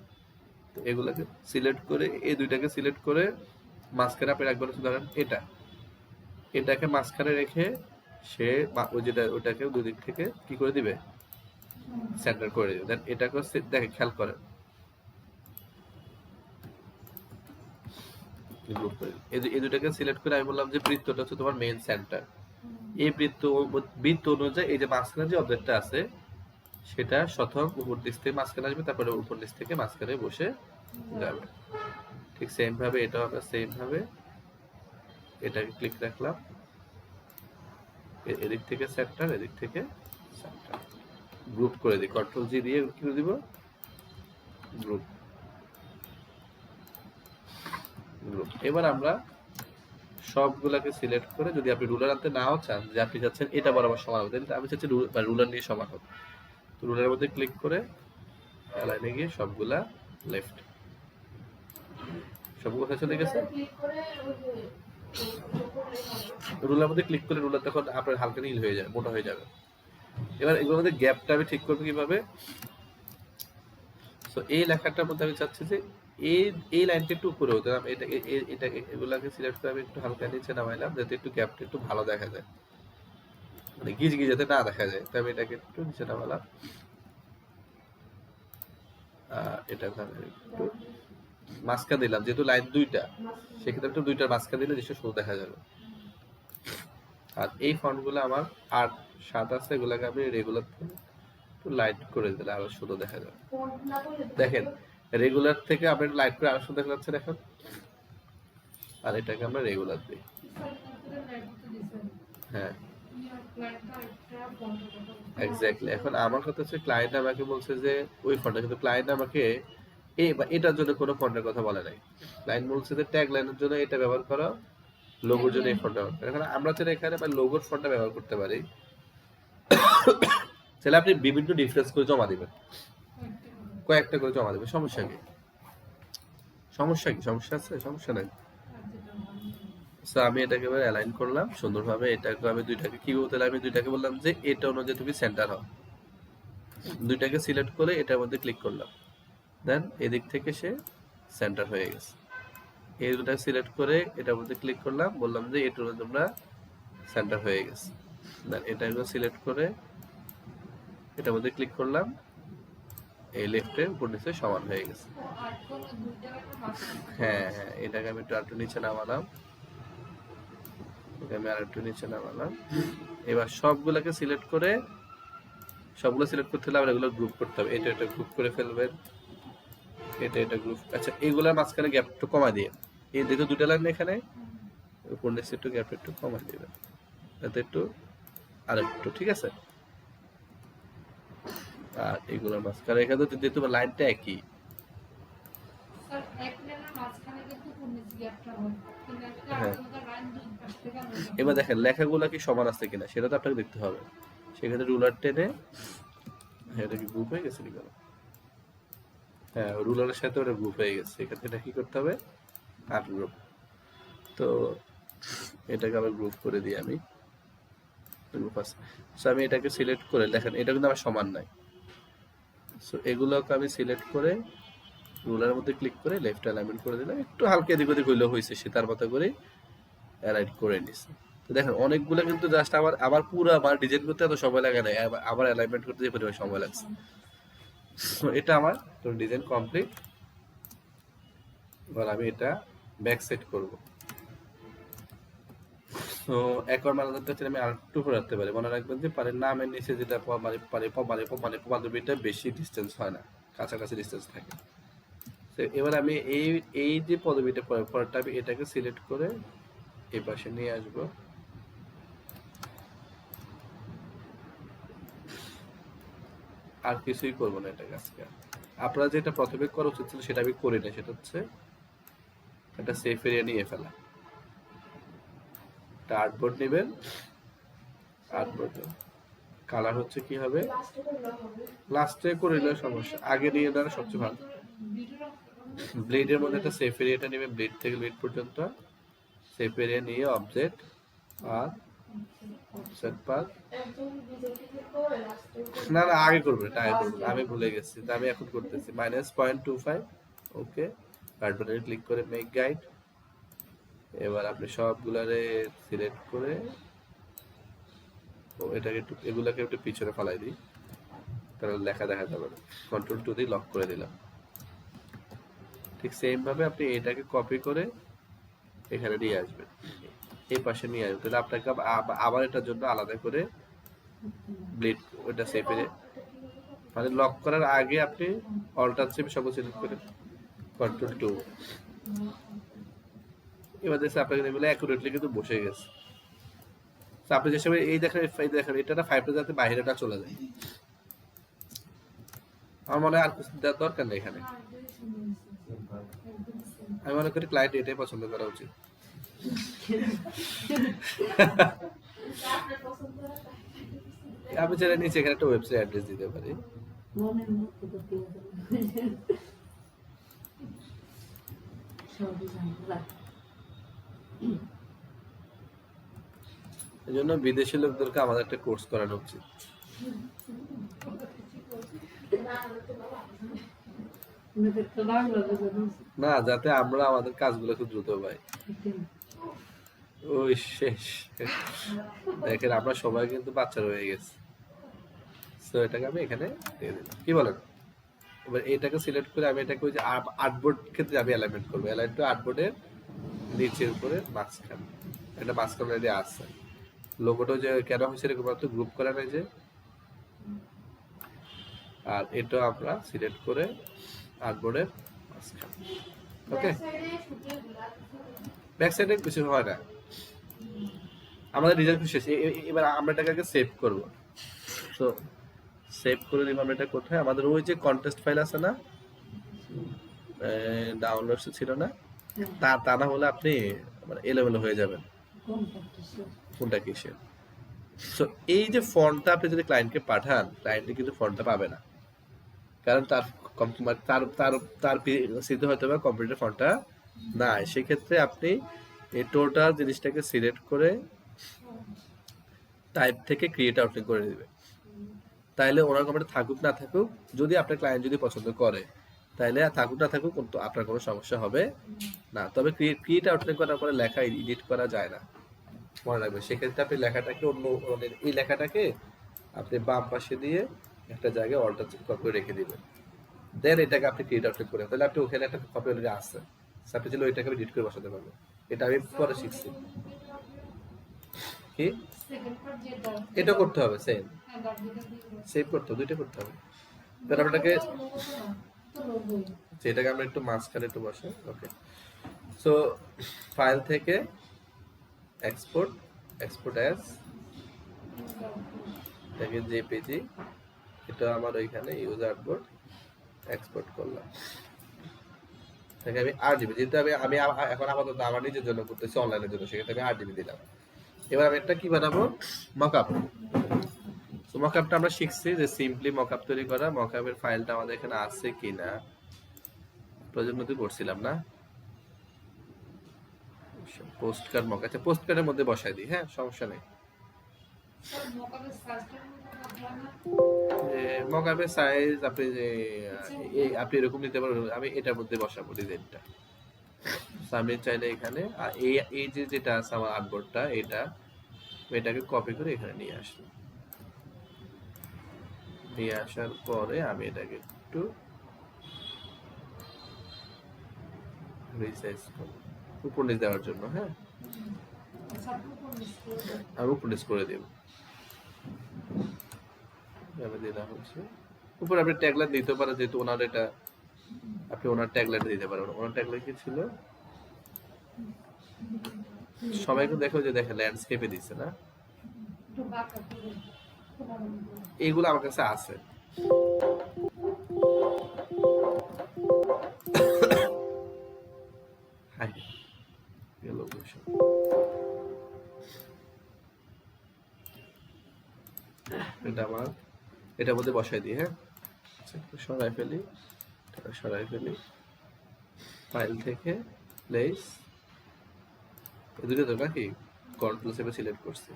তো এগুলাকে সিলেক্ট করে এই দুইটাকে সিলেক্ট করে মাঝখানে আপনি রাখবেন হচ্ছে ধরেন এটাকে মাঝখানে রেখে সে ওই যেটা ওটাকে দুই দিক থেকে কি করে দিবে, সেন্টার করে দিবে। দেন এটাকে দেখে খেয়াল করেন, এই দুটাকে সিলেক্ট করে আমি বললাম যে বৃত্তটা হচ্ছে তোমার মেইন সেন্টার। এই বৃত্ত অনুযায়ী এই যে মাঝখানে যে অবজেক্টটা আছে সেটা প্রথম উপর দিক থেকে মাঝখানে আসবে, তারপরে উপর দিক থেকে মাঝখানে বসে যাবে। ঠিক সেম ভাবে এটাও আমরা সেম ভাবে এটাকে ক্লিক রাখলাম, এদিক থেকে সেন্টার, এদিক থেকে সেন্টার, গ্রুপ করে দিই, কন্ট্রোল জি দিয়ে কি করে দিব, গ্রুপ। এবার আমরা সবগুলাকে সিলেক্ট করে, যদি আপনি রুলার আনতে নাও চান, যে আপনি চাচ্ছেন এটা বরাবর সমান হবে, আমি চাচ্ছি রুলার নিয়ে সমান হবে, তো রুলারের মধ্যে ক্লিক করে অ্যালাইনে গিয়ে সবগুলা লেফট, সবগুলো চলে গেছে। রুলার মধ্যে ক্লিক করে রুলার তখন আপনার হালকা নীল হয়ে যাবে, মোটা হয়ে যাবে। এবার এগুলোর মধ্যে গ্যাপটা আমি ঠিক করবো কিভাবে, তো এই লেখাটার মধ্যে আমি চাচ্ছি যে এই লাইনটা একটু উপরে হতে, এটা এগুলাকে সিলেক্ট করে আমি একটু হালকা নিচে নামাইলাম, যাতে একটু গ্যাপটা একটু ভালো দেখা যায়, মানে গিজ যাতে না দেখা যায়। তাই আমি এটাকে একটু নিচে নামালাম, এটা একটু মাঝখানে দিলাম, যেহেতু লাইন দুইটা, সেক্ষেত্রে একটু দুইটার মাঝখানে দিলে দৃশ্য সুন্দর দেখা যাবে। আর এই ফন্টগুলো আমার 8-7 আছে, এগুলাকে আমি রেগুলার একটু লাইট করে দিলে আরো সুন্দর দেখা যাবে। দেখেন রেগুলার থেকে আপনি লাইট করে আরো সুন্দর দেখা যাচ্ছে এখন। আর এটাকে আমরা রেগুলার দিই, হ্যাঁ এক্স্যাক্টলি। এখন আমার কথা হচ্ছে ক্লায়েন্ট আমাকে বলছে যে ওই ফন্টটা, কিন্তু ক্লায়েন্ট আমাকে এটার জন্য কোনো ফন্টের কথা বলে নাই। ক্লায়েন্ট বলছে যে ট্যাগ লাইনের জন্য এটা ব্যবহার করো, লোগোর জন্য এই ফন্টটা ব্যবহার করো। এখন আমরা চাইলে এখানে লোগোর ফন্টটা ব্যবহার করতে পারি, তাহলে আপনি বিভিন্ন ডিফারেন্স করে জমা দিবেন, কয়েকটা করে জমা দিবেন, সমস্যা কি, সমস্যা আছে, সমস্যা নাই। সো আমি এটাকে এবার অ্যালাইন করলাম সুন্দরভাবে, এটাকে আমি দুইটাকে কি বলতে, আমি দুইটাকে বললাম যে এটা অনুযায়ী তুমি সেন্টার হও, দুইটাকে সিলেক্ট করে এটার মধ্যে ক্লিক করলাম, দেন এদিক থেকে সে সেন্টার হয়ে গেছে। এই দুটা সিলেক্ট করে এটার মধ্যে ক্লিক করলাম, বললাম যে এটা তোমরা সেন্টার হয়ে গেছে, দেন এটাকে সিলেক্ট করে এটার মধ্যে ক্লিক করলাম, এই লেফটে উপর নিচে সমান হয়ে গেছে। হ্যাঁ হ্যাঁ, এটাকে আমি একটু নিচে নামালাম, আমি আর একটু নিচে নামালাম। এবার সবগুলোকে সিলেক্ট করে, সবগুলো সিলেক্ট করতে হলে আমরা এগুলো গ্রুপ করতে হবে, এটা গ্রুপ করে ফেলবেন, এটা গ্রুপ। আচ্ছা এগুলোর মাঝখানে গ্যাপ একটু কমাই দিয়ে, এই যেহেতু দুটো লাইন এখানে, উপর নিচে একটু গ্যাপ একটু কমাই দিবেন, যাতে একটু আর একটু ঠিক আছে। আর এগুলোর মাঝখানে এখানে যেহেতু লাইনটা একই, হ্যাঁ এবার দেখেন লেখাগুলো কি সমান আছে কিনা সেটা তো আপনাকে দেখতে হবে। সেক্ষেত্রে রুলার টেনে, হ্যাঁ এটা কি গ্রুপ হয়ে গেছে কেন, হ্যাঁ রুলারের সাথে ওটা গ্রুপ হয়ে গেছে, এক্ষেত্রে এটা কি করতে হবে, 8 গ্রুপ। তো এটাকে আবার গ্রুপ করে দিই আমি, গ্রুপ আছে। সো আমি এটাকে সিলেক্ট করে, দেখেন এটা কিন্তু আমার সমান নাই, সো এগুলোকে আমি সিলেক্ট করে রুলারের মধ্যে ক্লিক করে লেফট অ্যালাইনমেন্ট করে দিলাম, একটু হালকা এদিক ওদিক হইলেও হয়েছে, সে তার মতো করে অ্যালাইন করে নিছে। তো দেখেন অনেকগুলো কিন্তু জাস্ট আবার পুরো আমার ডিজাইন করতে এত সময় লাগে না, আবার অ্যালাইনমেন্ট করতে যে পরিমাণ সময় লাগছে। এটা আমার ডিজাইন কমপ্লিট। এবার আমি এটা ব্যাক সেট করব। তো একবার মানাজারটা আমি আরেকটু ঘোরাতে পারি। মনে রাখবেন যে পানির নামের নিচে যেটা পদবীটা বেশি ডিস্টেন্স হয় না, কাছাকাছি ডিস্টেন্স থাকে। তো এবার আমি এই এই যে পদবীটা পরেরটা আমি এটাকে সিলেক্ট করে এই পাশে নিয়ে আসব। আর কিছুই করবো না এটাকে আজকে। আপনারা যেটা প্রথমে করা উচিত ছিল সেটা আমি করি না, সেটা হচ্ছে একটা সেফ এরিয়া নিয়ে ফেলা। একটা আর্টবোর্ড নেবেন, আর্টবোর্ড কালার হচ্ছে কি হবে, লাস্টে করে নিলে সমস্যা, আগে নিয়ে নেওয়া সবচেয়ে ভালো। ব্লেডের মধ্যে একটা সেফ এরিয়াটা নেবে, ব্লেড থেকে ব্লেড পর্যন্ত সেফ এরিয়া নিয়ে অবজেক্ট আর অফসেট পাথ। না না আগে করবো, এটা আগে করবো, আমি ভুলে গেছি, তা আমি এখন করতেছি। -0.25 ওকে, কার্ড বাটনে ক্লিক করে মেক গাইড। এবার আপনি সবগুলারে সিলেক্ট করে এটাকে একটু এগুলাকে একটু পিছনে ফালাই দিই, তাহলে লেখা দেখা যাবে না। Ctrl 2 দিয়ে লক করে দিলাম। ঠিক সেম ভাবে আপনি এটাকে কপি করে এখানে নিয়ে আসবেন, এই পাশে নিয়ে আসবেন। তাহলে আপনাকে আবার এটার জন্য আলাদা করে ব্লেড ওটা সেপে, মানে লক করার আগে আপনি অল্টার চেপে সব সিলেক্ট করে Ctrl 2। এবার দেখছি আপনাকে এগুলো অ্যাকুরেটলি কিন্তু বসে গেছে। আপনি যে সময় এই দেখেন এটা না 5টা যাতে বাইরে না চলে যায়। আমার মনে হয় আর কিছু দেওয়ার দরকার নেই এখানে। আমি মনে করি ক্লায়েন্ট এটাই পছন্দ করা উচিত। আমি চাইলে নিচে এখানে একটা ওয়েবসাইট অ্যাড্রেস দিতে পারি। এই জন্য বিদেশি লোকদেরকে আমাদের একটা কোর্স করানো উচিত। না, যাতে আমরা আমাদের কাজগুলো খুব দ্রুত পাই। ওই শেষ দেখেন, আমরা সবাই কিন্তু বাচ্চা রয়ে গেছে। তো এটাকে আমি এখানে দিয়ে দিলাম, কি বলেন? এবার এটাকে সিলেক্ট করে আমি এটাকে ওই যে আর্টবোর্ড ক্ষেত্রে আমি অ্যালাইনমেন্ট করবো। অ্যালাইন টু আর্টবোর্ডের নিচের উপরে মাঝখানে, এটা মাঝখানে অলরেডি আছে। লোগোটা যে কেন হয়েছে এরকম একটা গ্রুপ করা নাই যে, আর এটা আমরা সিলেক্ট করে আর্টবোর্ডের মাঝখানে। ওকে, ব্যাক সাইডে কিছু হয় না, আমাদের ডিজাইন শেষ। এবার আমরা এটাকে সেভ করব। তো সেভ করে দিব আমরা। এটা কোথায়? আমাদের ওই যে কন্টেস্ট ফাইল আছে না, ডাউনলোডস ছিল না, তা না হলে আপনি মানে এলোমেলো হয়ে যাবেন কোনটা কিসের। সো এই যে ফন্টটা আপনি যদি ক্লায়েন্টকে পাঠান, ক্লায়েন্টে কিন্তু ফন্টটা পাবে না, কারণ তার তার তার তার সিদ্ধ হয়তো বা কম্পিউটার ফন্টটা নাই। সেক্ষেত্রে আপনি এই টোটাল জিনিসটাকে সিলেক্ট করে টাইপ থেকে ক্রিয়েট আউটলাইন করে দিবে। তাইলে ওনার কম্পিউটার থাকুক না থাকুক, যদি আপনার ক্লায়েন্ট যদি পছন্দ করে, তাইলে থাকুক না থাকুক কিন্তু আপনার কোনো সমস্যা হবে না। তবে ক্রিয়েট আউটলাইন করার পরে লেখা এডিট করা যায় না, মনে রাখবেন। সেক্ষেত্রে আপনি লেখাটাকে অন্য এই লেখাটাকে আপনি বাম পাশে দিয়ে একটা জায়গায় অল্টার করে রেখে দিবেন। দেন এটাকে আপনি ক্রিয়েট আউটলাইন করে, তাহলে আপনি ওখানে একটা কপি অলরেডি আছে, আপনি চাইলে ওইটাকে এডিট করে বসাতে পারবেন। এটা আমি পরে শিখছি। কি এটা করতে হবে, সেম সেভ করতে হবে, দুইটা করতে হবে। তাহলে আপনাকে যেটাকে আমরা একটু মাঝখানে একটু বসে। ওকে, সো ফাইল থেকে এক্সপোর্ট, এক্সপোর্ট অ্যাজ, এটাকে জেপিজি, এটা আমার ওইখানে ইউজ আর্টবোর্ড এক্সপোর্ট করলাম। তাকে আমি আরজিবি, যেহেতু আমি এখন আপাতত আমার নিজের জন্য করতেছি, অনলাইনের জন্য, সেক্ষেত্রে আমি আরজিবি দিলাম। এবার আমি একটা কি বানাবো, মকআপ। তো মকআপটা আমরা শিখছি যে সিম্পলি মকআপ তৈরি করা। মকআপের ফাইলটা আমাদের এখানে আছে কিনা প্রয়োজন মতো করছিলাম না, পোস্ট কার্ড মক, আচ্ছা পোস্ট কার্ডের মধ্যে বসাই দিই, হ্যাঁ সমস্যা নেই। মকআপের সাইজ আপনি যে আপনি এরকম নিতে পারবেন, আমি এটার মধ্যে বসাবো ডিজাইনটা। আমি চাইলে এখানে এই যে যেটা আছে আমার আর্টবোর্ডটা, এটাকে কপি করে এখানে নিয়ে আসলাম। নিয়ে আসার পরে আমি এটাকে একটু রিসাইজ করব উপর নিচ দেওয়ার জন্য। হ্যাঁ, আমি উপর নিচ করে দেব। দিলাম হচ্ছে উপরে আপনি ট্যাগলাইন দিতে পারেন, যেহেতু ওনার এটা আপনি ওনার ট্যাগলাইন দিতে পারেন। ওনার ট্যাগলাইন কি ছিল? সবাইকে দেখো যে দেখে ল্যান্ডস্কেপে দিচ্ছে না, এইগুলো আমার কাছে আছে। এটা আমার এটার মধ্যে বসাই দিই। হ্যাঁ, সরাই ফেলি, সরাই ফেলি ফাইল থেকে প্লেস দুটো তো নাকি কন্ট্রোল সেভে সিলেক্ট করছি।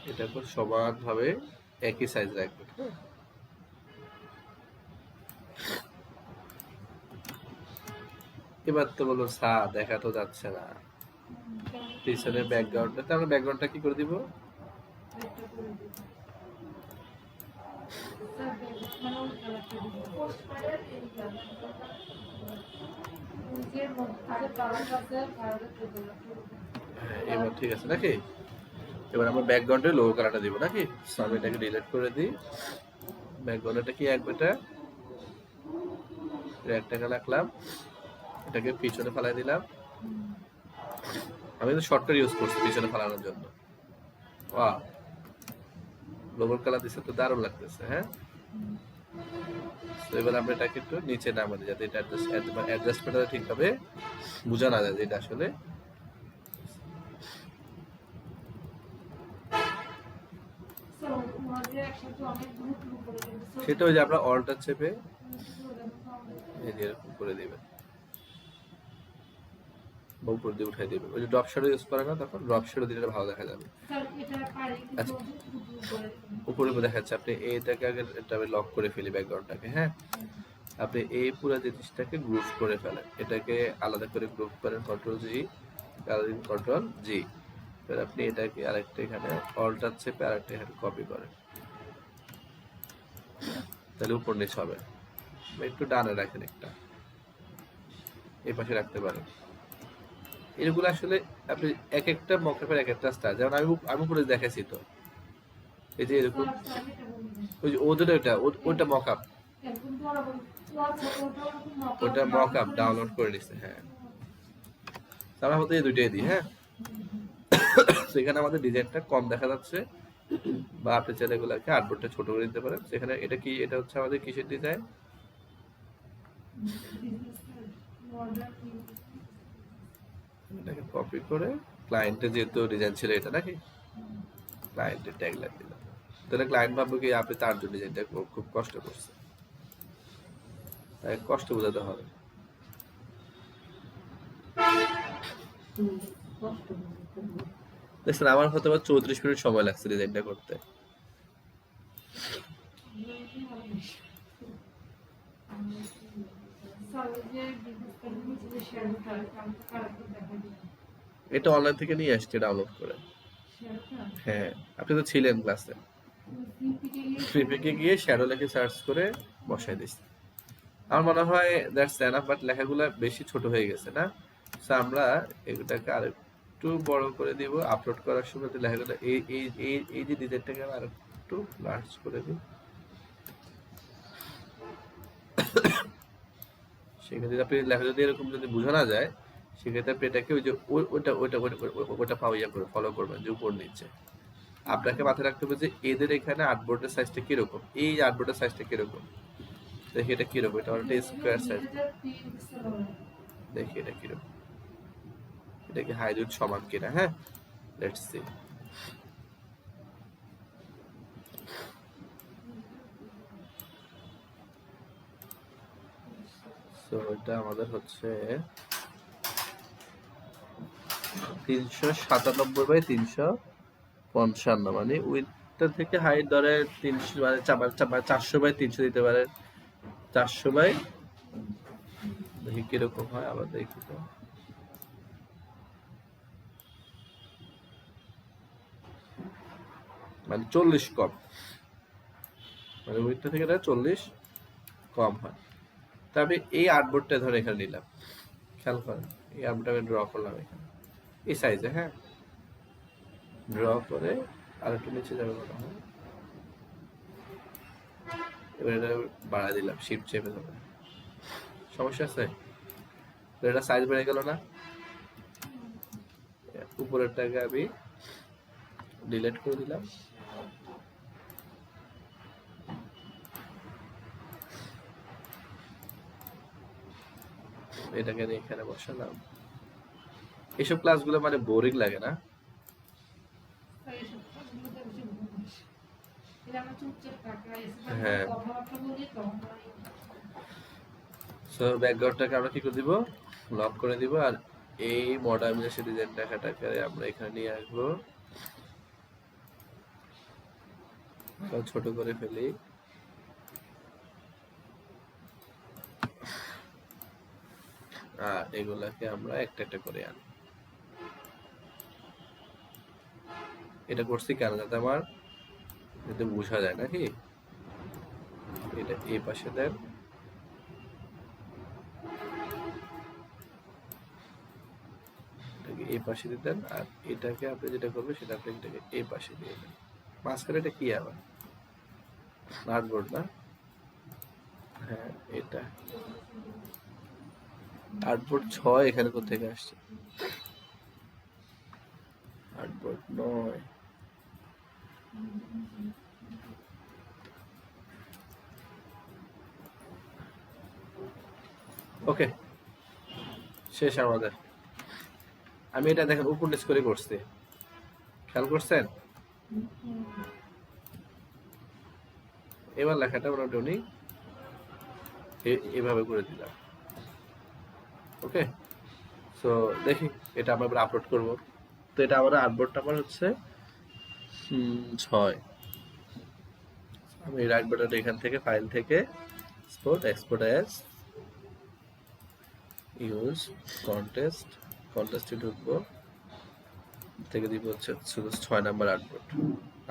এটা খুব সমানভাবে একই সাইজ রাখবেন। হ্যাঁ, এবার তো বলো দেখা তো যাচ্ছে না পিছনের ব্যাকগ্রাউন্ডটা, তাহলে ব্যাকগ্রাউন্ডটা কি করে দিব? এবার ঠিক আছে নাকি? এবার আমরা ব্যাকগ্রাউন্ডে লোগো কালারটা দিব নাকি? আমি এটাকে ডিলিট করে দিই। ব্যাকগ্রাউন্ডটা কি এক বেটা রেক্টাঙ্গেল রাখলাম, এটাকে পিছনে ফেলাই দিলাম। আমি তো শর্টকাট ইউজ করছি পিছনে ফেলানোর জন্য। ওয়াও, লোগোর কালার দিচ্ছে তো দারুণ লাগতেছে। হ্যাঁ, তো এবার আমরা এটাকে একটু নিচে নামাই দিই, যাতে এটা অ্যাডজাস্টমেন্টটা ঠিকভাবে বোঝা না যায় যে এটা আসলে সেটা ওই যে আমরা অল্টার চেপে এই যে এরকম করে দিবেন, উপর দিয়ে উঠাই দিবেন। ওই যে ড্রপ শ্যাডো ইউজ করে না, তখন ড্রপ শ্যাডো দিলে ভালো দেখা যাবে। আচ্ছা, উপরে দেখা যাচ্ছে। আপনি এইটাকে আগে এটা লক করে ফেলি ব্যাকগ্রাউন্ডটাকে। হ্যাঁ, আপনি এই পুরো জিনিসটাকে গ্রুপ করে ফেলেন, এটাকে আলাদা করে গ্রুপ করেন, কন্ট্রোল জি, কন্ট্রোল জি। এবার আপনি এটাকে আরেকটা এখানে অল্টার চেপে আরেকটা এখানে কপি করেন, তাহলে উপর নিচ হবে। একটু ডানে রাখেন, একটা এই পাশে রাখতে পারেন। এগুলো আসলে আপনি এক একটা মকআপের এক একটা স্টাইল, যেমন আমি উপরে দেখাইছি তো, এই যে এরকম ওই যে ওদের ওইটা মকআপ, ওটা মকআপ ডাউনলোড করে নিছে। হ্যাঁ, আমরা হতে এই দুইটাই দিই। হ্যাঁ, সেখানে আমাদের ডিজাইনটা কম দেখা যাচ্ছে, বা আপনি চাইলে এগুলোকে আর্টবোর্ডটা ছোট করে দিতে পারেন। সেখানে এটা কি, এটা হচ্ছে আমাদের কিসের ডিজাইন? এটাকে কপি করে ক্লায়েন্টের যেহেতু ডিজাইন ছিল এটা নাকি, ক্লায়েন্টের ট্যাগ লাগিয়ে দিলাম। তাহলে ক্লায়েন্ট ভাববে কি আপনি তার জন্য ডিজাইনটা খুব কষ্ট করছে, তাই কষ্ট বোঝাতে হবে। দেখছেন, আমার হয়তো 34 মিনিট সময় লাগছে ডিজাইনটা করতে। এটা অনলাইন থেকে নিয়ে আসছে ডাউনলোড করে। হ্যাঁ, আপনি তো ছিলেন ক্লাসে, ফ্রিপিকে গিয়ে শ্যাডো লেখে সার্চ করে বসাই দিচ্ছি। আমার মনে হয় দ্যাটস এনাফ, বাট লেখাগুলো বেশি ছোট হয়ে গেছে না? সো আমরা এটাকে আর একটু বড় করে দিব। আপলোড করার সময় লেখাগুলো এই এই এই এই যে ডিজাইনটাকে আর একটু লার্জ করে দিই, সেক্ষেত্রে আপনি লেখা যদি এরকম যদি বোঝা না যায়, সেক্ষেত্রে আপনি এটাকে ওই যে ওটা পাওয়া করে ফলো করবেন, যে উপর নিচে। আপনাকে মাথায় রাখতে হবে যে এদের এখানে আর্টবোর্ডের সাইজটা কিরকম, এই আর্টবোর্ডের সাইজটা কিরকম। দেখি এটা কিরকম, এটা অনেকটা স্কোয়ার সাইজ। দেখি এটা কিরকম, এটা কি হাইট সমান কিনা। হ্যাঁ, লেটস সি। সো এটা আমাদের হচ্ছে 397 বাই 355, মানে উইথটা থেকে হাইট ধরে 300 মানে 400 বাই 300 দিতে পারে। 400 বাই, দেখি কিরকম হয়, আবার দেখি তো। মানে 40 কম, মানে উইথটা থেকে 40 কম হয়। তো আমি এই আর্টবোর্ডটা ধরে এখানে নিলাম, খেয়াল করেন এই আর্টবোর্ডটা আমি ড্র করলাম এখানে এই সাইজে, হ্যাঁ, ড্র করে আর একটু নিচে যাবে মনে হয়, এবার এটা বাড়ায় দিলাম, শিফট চেপে যাবে, সমস্যা আছে? তো এটা সাইজ বেড়ে গেল না? উপরেরটাকে আমি ডিলিট করে দিলাম, এটাকে নিয়ে এখানে বসালাম। এইসব ক্লাসগুলো মানে বোরিং লাগে না? হ্যাঁ, সো ব্যাকগ্রাউন্ডটাকে আমরা কি করে দিব, লক করে দিব, আর এই মডার্নাইজেশন ডিজাইন দেখাটাকে আমরা এখানে নিয়ে আসবো, ছোট করে ফেলি, আর এগুলাকে আমরা একটা একটা করে আনি। এটা করছি কেন, যাতে আমার যাতে বোঝা যায় নাকি। এটা এই পাশে দেন, এটাকে এই পাশে দিতেন, আর এটাকে আপনি যেটা করবেন সেটা আপনি এটাকে এই পাশে দিয়ে দেন। মাঝখানে এটা কি আবার আর্টবোর্ড না? হ্যাঁ, এটা আর্টবোর্ড 6 এখানে কোথেকে আসছে, আর্টবোর্ড 9। ওকে, শেষ আমাদের। আমি এটা দেখেন উপর নিচ করে করছি, খেয়াল করছেন? এবার লেখাটা মোটামুটি এভাবে করে দিলাম। ওকে, সো দেখি এটা আমরা এবার আপলোড করব। তো এটা আমার আর্টবোর্ড নাম্বার হচ্ছে 6। আমি রাইট বাটন এখান থেকে ফাইল থেকে এক্সপোর্ট অ্যাজ, ইউজ কন্টেস্টে ঢুকবো, থেকে দিব হচ্ছে 6 নাম্বার আর্টবোর্ড।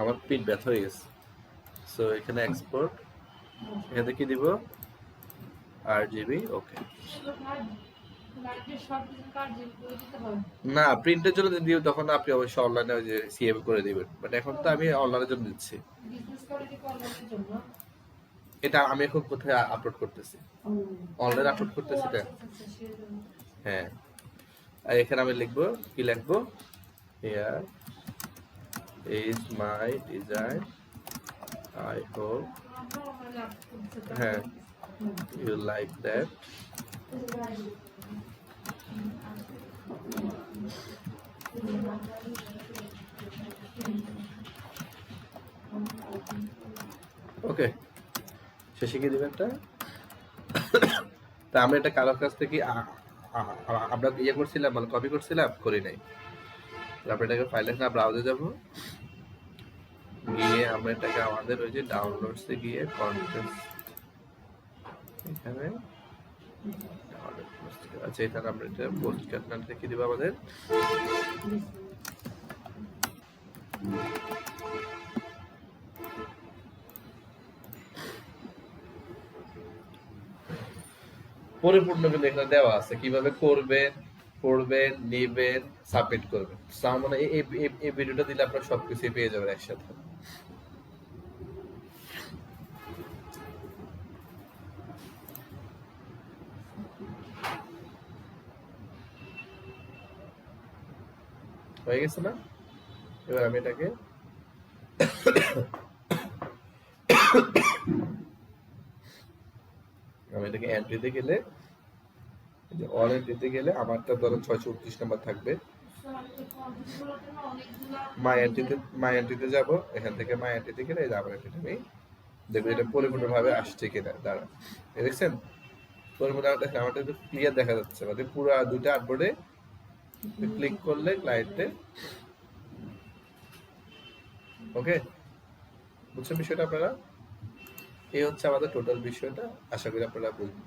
আমার পিন ব্যথা হয়ে গেছে, সো এখানে এক্সপোর্ট, এখানে কি দিব RGB। ওকে, না প্রিন্টের জন্য দিও তখন আপনি অবশ্যই অনলাইনে ওই যে সিএম করে দিবেন, বাট এখন তো আমি অনলাইনের জন্য দিচ্ছি। এটা আমি এখন কোথায় আপলোড করতেছি, অনলাইন আপলোড করতেছি এটা। হ্যাঁ, আর এখানে আমি লিখবো, কি লিখবো, here is my design, I hope, হ্যাঁ, ইউ লাইক দ্যাট। ওকে, শেষে কি দিবেন একটা, তা আমরা এটা কারোর কাছ থেকে আমরা ইয়ে করছিলাম, মানে কপি করছিলাম, করি নাই। তারপরে এটাকে ফাইলে না ব্রাউজে যাব, গিয়ে আমরা এটাকে আমাদের ওই যে ডাউনলোডসে গিয়ে কন্টেন্টস এখানে, আচ্ছা এখানে আমরা এটা পোস্ট ক্যাপশন লিখে দিব আমাদের। পরিপূর্ণ কিন্তু এখানে দেওয়া আছে কিভাবে করবেন, পড়বেন, নেবেন, সাবমিট করবেন। মানে এই ভিডিওটা দিলে আপনারা সবকিছু পেয়ে যাবেন একসাথে। হয়ে গেছে না? এবার আমি এটাকে এন্ট্রিতে গেলে, অল এন্ট্রিতে গেলে আমারটা ধরেন 629 নাম্বার থাকবে। মাই এন্ট্রিতে যাব, এখান থেকে মাই এন্ট্রিতে গেলে এই আবার এন্ট্রিতে আমি দেখবো এটা পরিপূর্ণভাবে আসছে কিনা। দাঁড়া, দেখছেন পরিপূর্ণ দেখেন আমারটা একটু ক্লিয়ার দেখা যাচ্ছে, মানে পুরো দুইটা আর্টবোর্ডে ক্লিক করলে ক্লায়েন্টে। ওকে, বুঝছেন বিষয়টা আপনারা? এই হচ্ছে আমাদের টোটাল বিষয়টা, আশা করি আপনারা বুঝবেন।